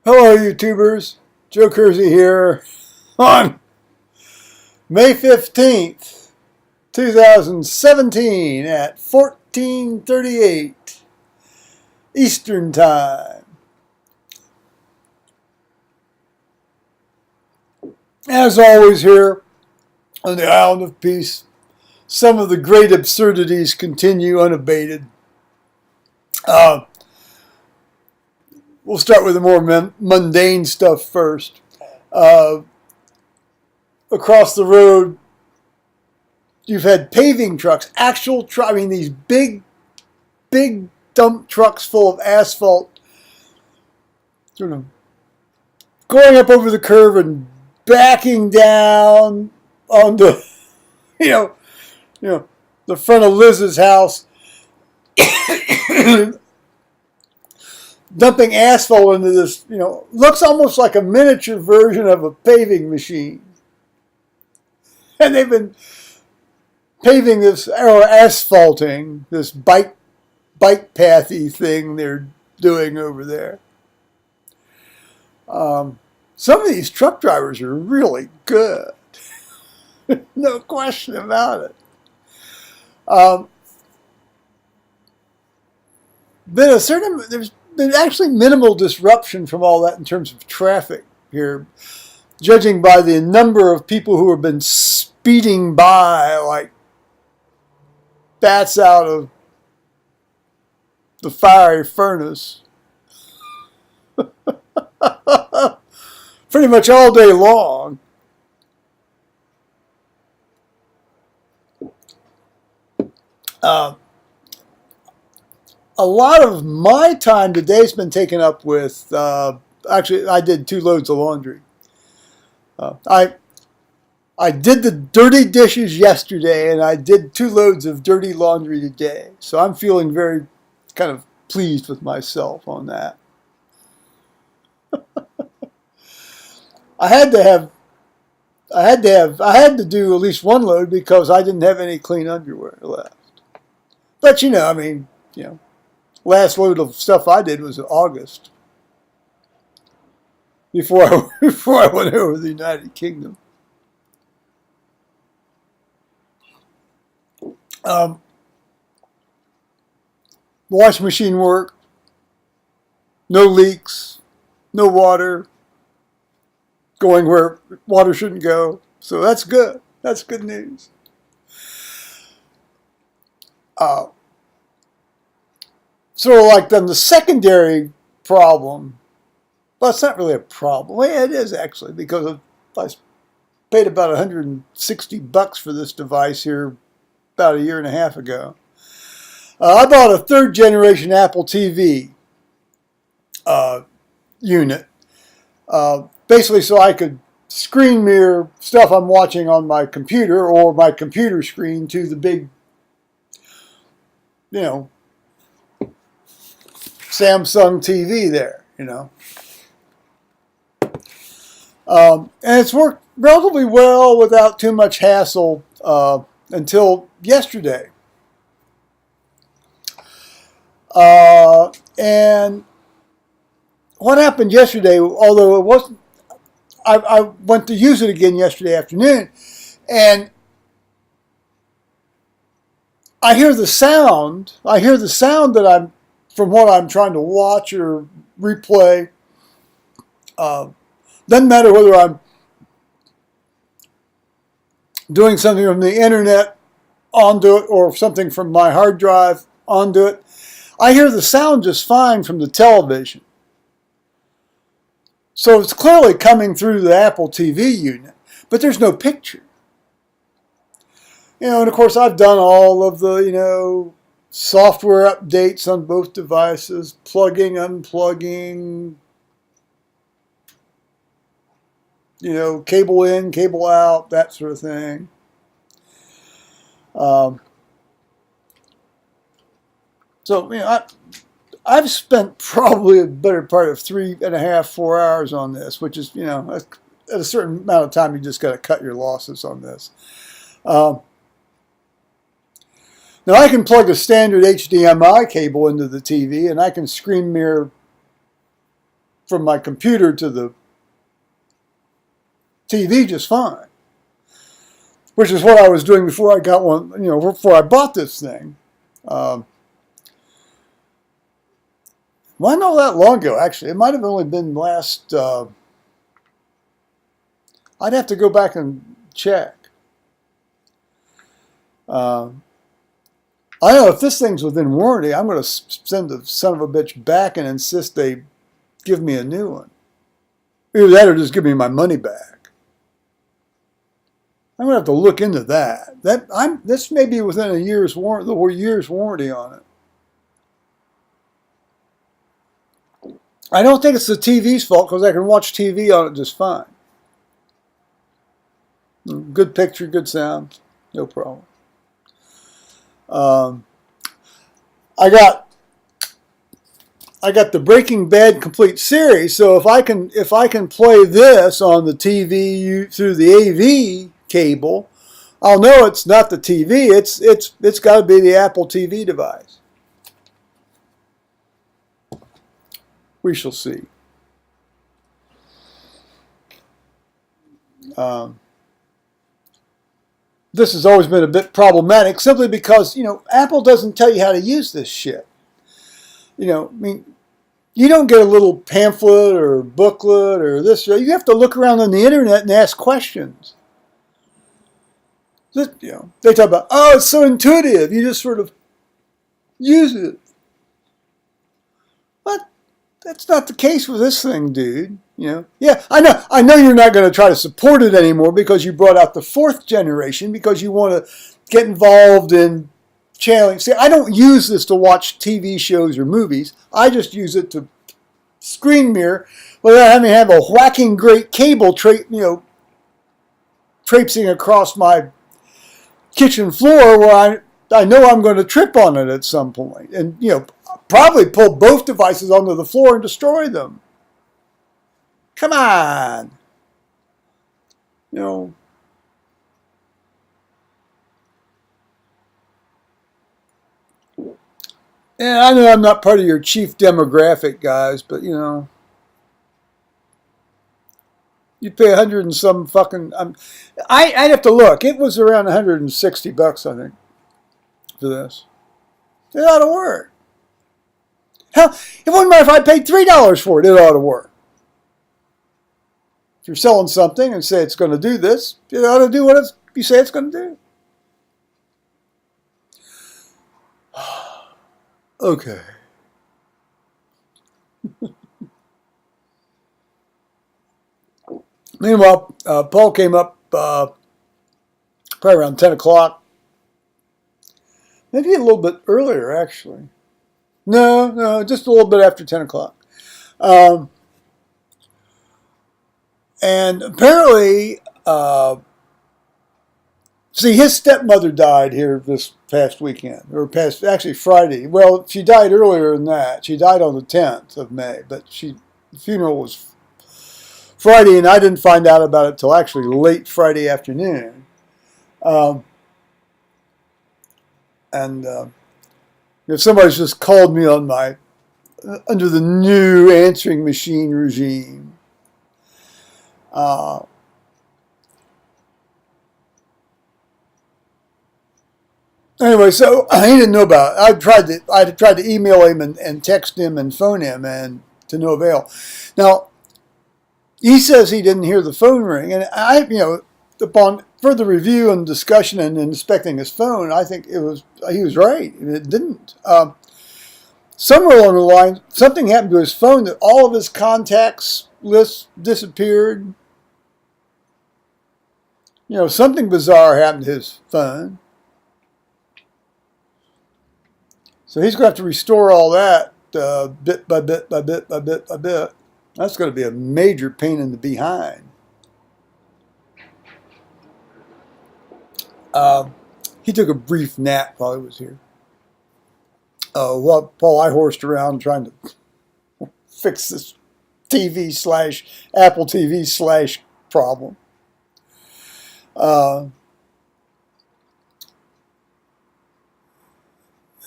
Hello, YouTubers. Joe Kersey here on May 15th, 2017 at 14:38 Eastern Time. As always here on the Island of Peace, some of the great absurdities continue unabated. We'll start with the more mundane stuff first. Across the road, you've had paving trucks, these big dump trucks full of asphalt, sort of going up over the curve and backing down onto, you know, the front of Liz's house, dumping asphalt into this, looks almost like a miniature version of a paving machine. And they've been paving this, or asphalting this bike pathy thing they're doing over there. Some of these truck drivers are really good. No question about it. There's been actually minimal disruption from all that in terms of traffic here, judging by the number of people who have been speeding by like bats out of the fiery furnace. Pretty much all day long. A lot of my time today has been taken up with, actually I did 2 loads of laundry. I did the dirty dishes yesterday, and I did 2 loads of dirty laundry today. So I'm feeling very kind of pleased with myself on that. I had to do at least 1 load because I didn't have any clean underwear left. But last load of stuff I did was in August, before I went over to the United Kingdom. The washing machine worked. No leaks. No water going where water shouldn't go. So that's good. That's good news. So like then the secondary problem, well, it's not really a problem. Well, it is actually, because I paid about $160 for this device here about 1.5 years ago. I bought a 3rd generation Apple TV unit, basically so I could screen mirror stuff I'm watching on my computer or my computer screen to the big, Samsung TV there, and it's worked relatively well without too much hassle until yesterday. And what happened yesterday, although it wasn't, I went to use it again yesterday afternoon, and I hear the sound that from what I'm trying to watch or replay. Doesn't matter whether I'm doing something from the internet onto it or something from my hard drive onto it. I hear the sound just fine from the television. So it's clearly coming through the Apple TV unit, but there's no picture. And of course I've done all of the, software updates on both devices, plugging, unplugging, cable in, cable out, that sort of thing. So, I've spent probably a better part of 3.5, 4 hours on this, which is, at a certain amount of time, you just got to cut your losses on this. Now I can plug a standard HDMI cable into the TV, and I can screen mirror from my computer to the TV just fine. Which is what I was doing before I got one, before I bought this thing. Well, not that long ago, actually. It might have only been last... I'd have to go back and check. I know if this thing's within warranty, I'm going to send the son of a bitch back and insist they give me a new one. Either that or just give me my money back. I'm going to have to look into that. This may be within a year's warranty on it. I don't think it's the TV's fault because I can watch TV on it just fine. Good picture, good sound, no problem. I got the Breaking Bad complete series, so if I can play this on the TV through the AV cable, I'll know it's not the TV. It's got to be the Apple TV device. We shall see. This has always been a bit problematic simply because, Apple doesn't tell you how to use this shit. I mean, you don't get a little pamphlet or booklet or this. You have to look around on the internet and ask questions. They talk about, it's so intuitive. You just sort of use it. But that's not the case with this thing, dude. Yeah, I know you're not going to try to support it anymore because you brought out the 4th generation because you want to get involved in channeling. See, I don't use this to watch TV shows or movies. I just use it to screen mirror without having to have a whacking great cable traipsing across my kitchen floor where I know I'm going to trip on it at some point and, probably pull both devices onto the floor and destroy them. Come on. And I know I'm not part of your chief demographic, guys, but, you pay 100 and some fucking... I'd have to look. It was around $160, I think, for this. It ought to work. Hell, it wouldn't matter if I paid $3 for it. It ought to work. If you're selling something and say it's going to do this, it ought to do what you say it's going to do. Okay. Meanwhile, Paul came up probably around 10 o'clock. Maybe a little bit earlier, actually. No, just a little bit after 10 o'clock. And apparently, his stepmother died here this past weekend, or actually Friday. Well, she died earlier than that. She died on the 10th of May, but the funeral was Friday, and I didn't find out about it till actually late Friday afternoon. If somebody's just called me on under the new answering machine regime. Anyway, so he didn't know about it. I tried to email him and text him and phone him, and to no avail. Now, he says he didn't hear the phone ring, and upon further review and discussion and inspecting his phone, I think he was right. It didn't. Somewhere along the line, something happened to his phone that all of his contacts lists disappeared. Something bizarre happened to his phone. So he's going to have to restore all that bit by bit by bit by bit by bit. That's going to be a major pain in the behind. He took a brief nap while he was here. While I horsed around trying to fix this TV/Apple TV/ problem.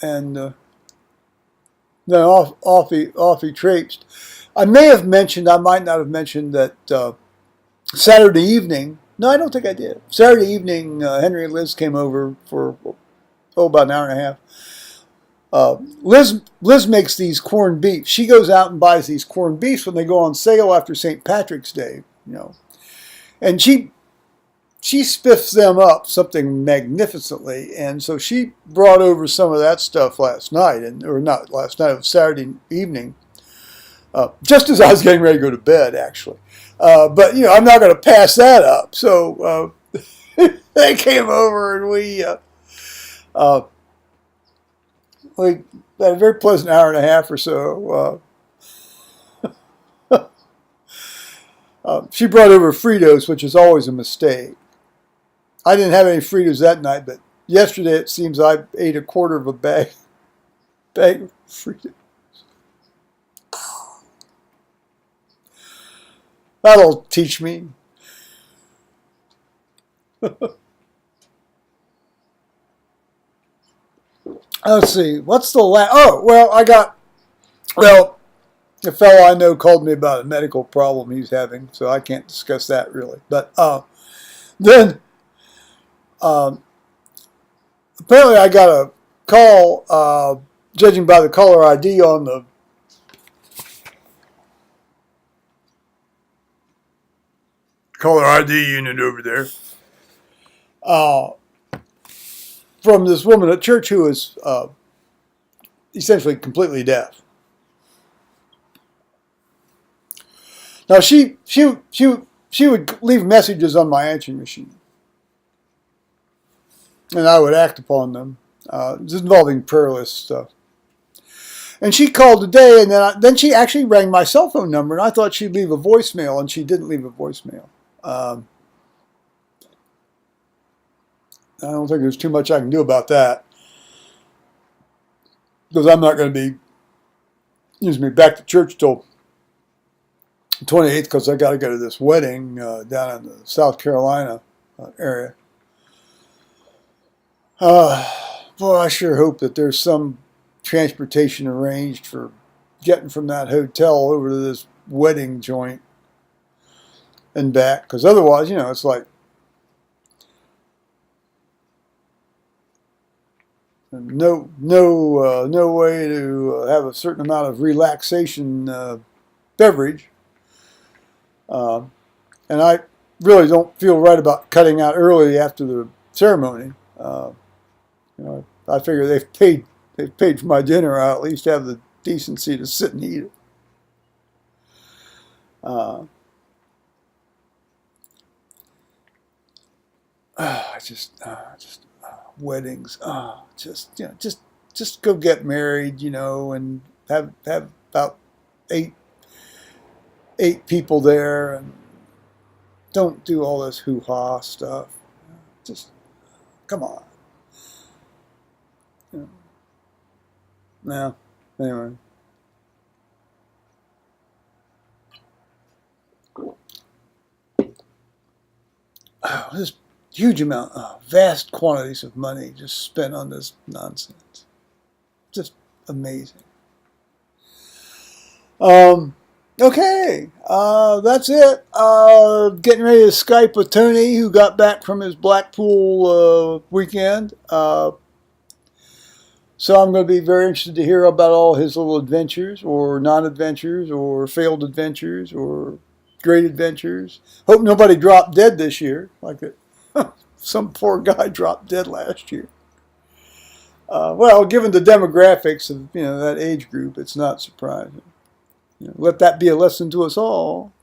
And then off he traipsed. I may have mentioned, I might not have mentioned that Saturday evening, no, I don't think I did. Saturday evening, Henry and Liz came over for, about an hour and a half. Liz makes these corned beefs. She goes out and buys these corned beefs when they go on sale after St. Patrick's Day, and she spiffs them up something magnificently. And so she brought over some of that stuff last night, or not last night, it was Saturday evening, just as I was getting ready to go to bed, actually. But I'm not going to pass that up. So they came over and we had a very pleasant hour and a half or so. She brought over Fritos, which is always a mistake. I didn't have any Fritos that night, but yesterday it seems I ate a quarter of a bag of Fritos. That'll teach me. Let's see. What's the last? Oh, well, a fellow I know called me about a medical problem he's having, so I can't discuss that really. But then apparently I got a call, judging by the caller ID on the caller ID unit over there, from this woman at church who is essentially completely deaf. Now she would leave messages on my answering machine, and I would act upon them. It's involving prayer list stuff. And she called today, and then she actually rang my cell phone number, and I thought she'd leave a voicemail, and she didn't leave a voicemail. I don't think there's too much I can do about that, because I'm not going to be, back to church till 28th, because I got to go to this wedding down in the South Carolina area. Boy, I sure hope that there's some transportation arranged for getting from that hotel over to this wedding joint and back, because otherwise, it's like no way to have a certain amount of relaxation beverage, and I really don't feel right about cutting out early after the ceremony. I figure they've paid for my dinner. I'll at least have the decency to sit and eat it. Weddings. Just go get married, and have about eight people there, and don't do all this hoo-ha stuff. Just come on. No. Anyway. This huge amount, vast quantities of money just spent on this nonsense. Just amazing. Okay, that's it. Getting ready to Skype with Tony, who got back from his Blackpool weekend. So I'm going to be very interested to hear about all his little adventures, or non-adventures, or failed adventures, or great adventures. Hope nobody dropped dead this year, like some poor guy dropped dead last year. Well, given the demographics of that age group, it's not surprising. Let that be a lesson to us all.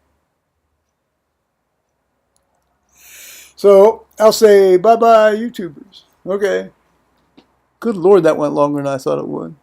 So I'll say bye-bye, YouTubers. Okay. Good Lord, that went longer than I thought it would.